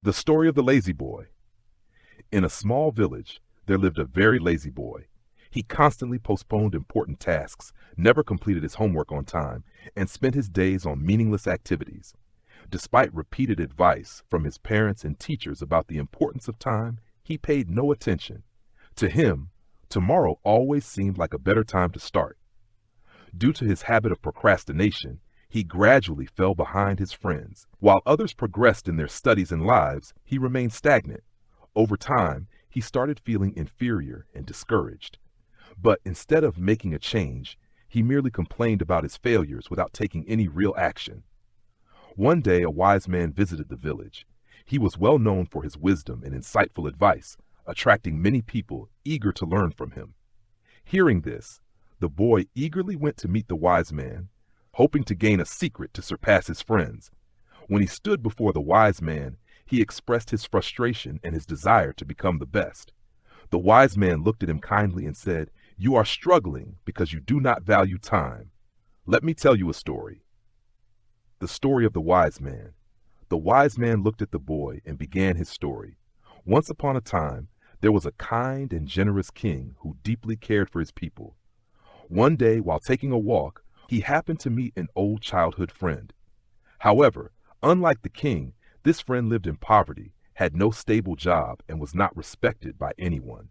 The story of the lazy boy. In a small village, there lived a very lazy boy. He constantly postponed important tasks, never completed his homework on time, and spent his days on meaningless activities. Despite repeated advice from his parents and teachers about the importance of time, he paid no attention. To him, tomorrow always seemed like a better time to start. Due to his habit of procrastination, he gradually fell behind his friends. While others progressed in their studies and lives, he remained stagnant. Over time, he started feeling inferior and discouraged. But instead of making a change, he merely complained about his failures without taking any real action. One day, a wise man visited the village. He was well known for his wisdom and insightful advice, attracting many people eager to learn from him. Hearing this, the boy eagerly went to meet the wise man, hoping to gain a secret to surpass his friends. When he stood before the wise man, he expressed his frustration and his desire to become the best. The wise man looked at him kindly and said, "You are struggling because you do not value time. Let me tell you a story." The story of the wise man. The wise man looked at the boy and began his story. Once upon a time, there was a kind and generous king who deeply cared for his people. One day, while taking a walk, he happened to meet an old childhood friend. However, unlike the king, this friend lived in poverty, had no stable job, and was not respected by anyone.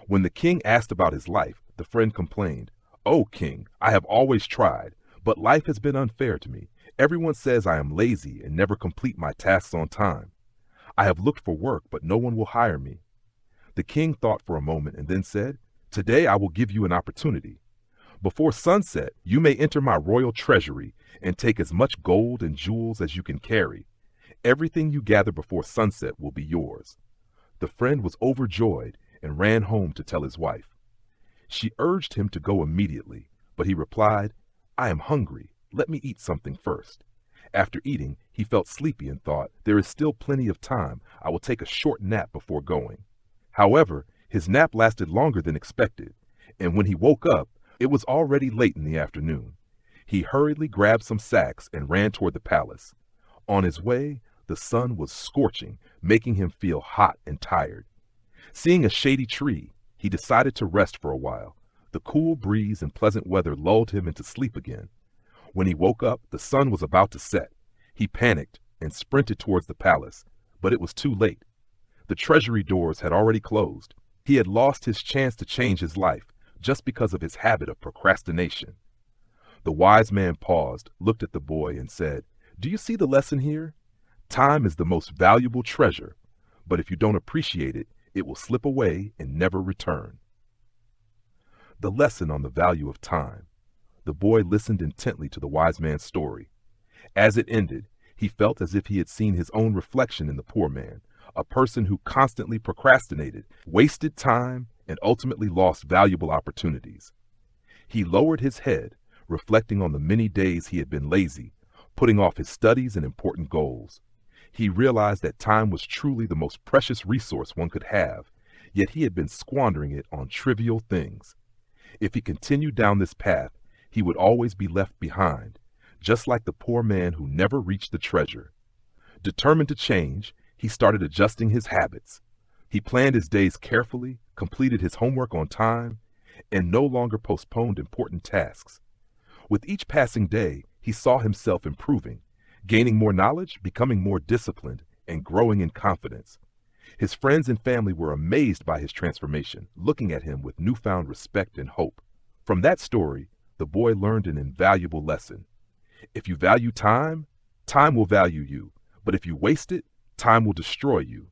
When the king asked about his life, the friend complained, "Oh, king, I have always tried, but life has been unfair to me. Everyone says I am lazy and never complete my tasks on time. I have looked for work, but no one will hire me." The king thought for a moment and then said, "Today I will give you an opportunity. Before sunset, you may enter my royal treasury and take as much gold and jewels as you can carry. Everything you gather before sunset will be yours." The friend was overjoyed and ran home to tell his wife. She urged him to go immediately, but he replied, "I am hungry. Let me eat something first." After eating, he felt sleepy and thought, "There is still plenty of time. I will take a short nap before going." However, his nap lasted longer than expected, and when he woke up, it was already late in the afternoon. He hurriedly grabbed some sacks and ran toward the palace. On his way, the sun was scorching, making him feel hot and tired. Seeing a shady tree, he decided to rest for a while. The cool breeze and pleasant weather lulled him into sleep again. When he woke up, the sun was about to set. He panicked and sprinted towards the palace, but it was too late. The treasury doors had already closed. He had lost his chance to change his life just because of his habit of procrastination. The wise man paused, looked at the boy, and said, "Do you see the lesson here? Time is the most valuable treasure, but if you don't appreciate it, it will slip away and never return." The lesson on the value of time. The boy listened intently to the wise man's story. As it ended, he felt as if he had seen his own reflection in the poor man, a person who constantly procrastinated, wasted time, and ultimately lost valuable opportunities. He lowered his head, reflecting on the many days he had been lazy, putting off his studies and important goals. He realized that time was truly the most precious resource one could have, yet he had been squandering it on trivial things. If he continued down this path, he would always be left behind, just like the poor man who never reached the treasure. Determined to change, he started adjusting his habits. He planned his days carefully, completed his homework on time, and no longer postponed important tasks. With each passing day, he saw himself improving, gaining more knowledge, becoming more disciplined, and growing in confidence. His friends and family were amazed by his transformation, looking at him with newfound respect and hope. From that story, the boy learned an invaluable lesson. If you value time, time will value you. But if you waste it, time will destroy you.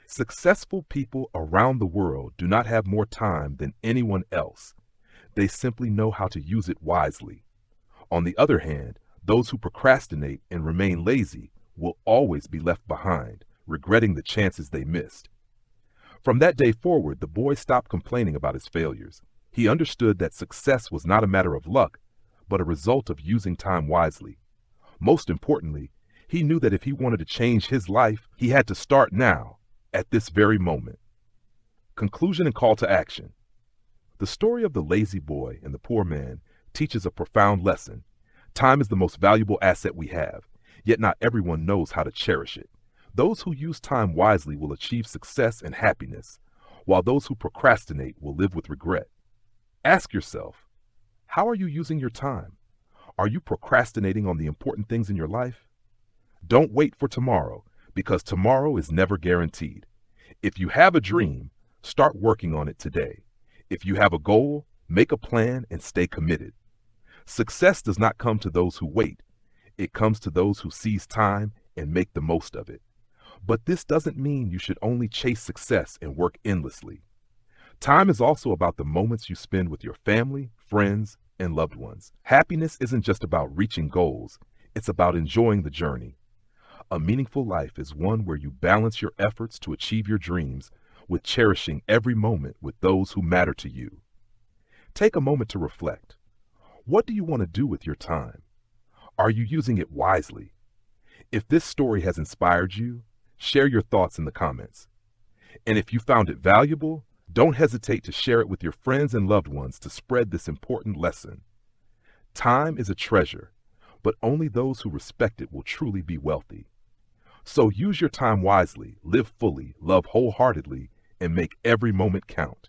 Successful people around the world do not have more time than anyone else. They simply know how to use it wisely. On the other hand, those who procrastinate and remain lazy will always be left behind, regretting the chances they missed. From that day forward, the boy stopped complaining about his failures. He understood that success was not a matter of luck, but a result of using time wisely. Most importantly, he knew that if he wanted to change his life, he had to start now, at this very moment. Conclusion and call to action. The story of the lazy boy and the poor man teaches a profound lesson. Time is the most valuable asset we have, yet not everyone knows how to cherish it. Those who use time wisely will achieve success and happiness, while those who procrastinate will live with regret. Ask yourself, how are you using your time? Are you procrastinating on the important things in your life? Don't wait for tomorrow, because tomorrow is never guaranteed. If you have a dream, start working on it today. If you have a goal, make a plan and stay committed. Success does not come to those who wait. It comes to those who seize time and make the most of it. But this doesn't mean you should only chase success and work endlessly. Time is also about the moments you spend with your family, friends, and loved ones. Happiness isn't just about reaching goals, it's about enjoying the journey. A meaningful life is one where you balance your efforts to achieve your dreams with cherishing every moment with those who matter to you. Take a moment to reflect. What do you want to do with your time? Are you using it wisely? If this story has inspired you, share your thoughts in the comments. And if you found it valuable, don't hesitate to share it with your friends and loved ones to spread this important lesson. Time is a treasure, but only those who respect it will truly be wealthy. So use your time wisely, live fully, love wholeheartedly, and make every moment count.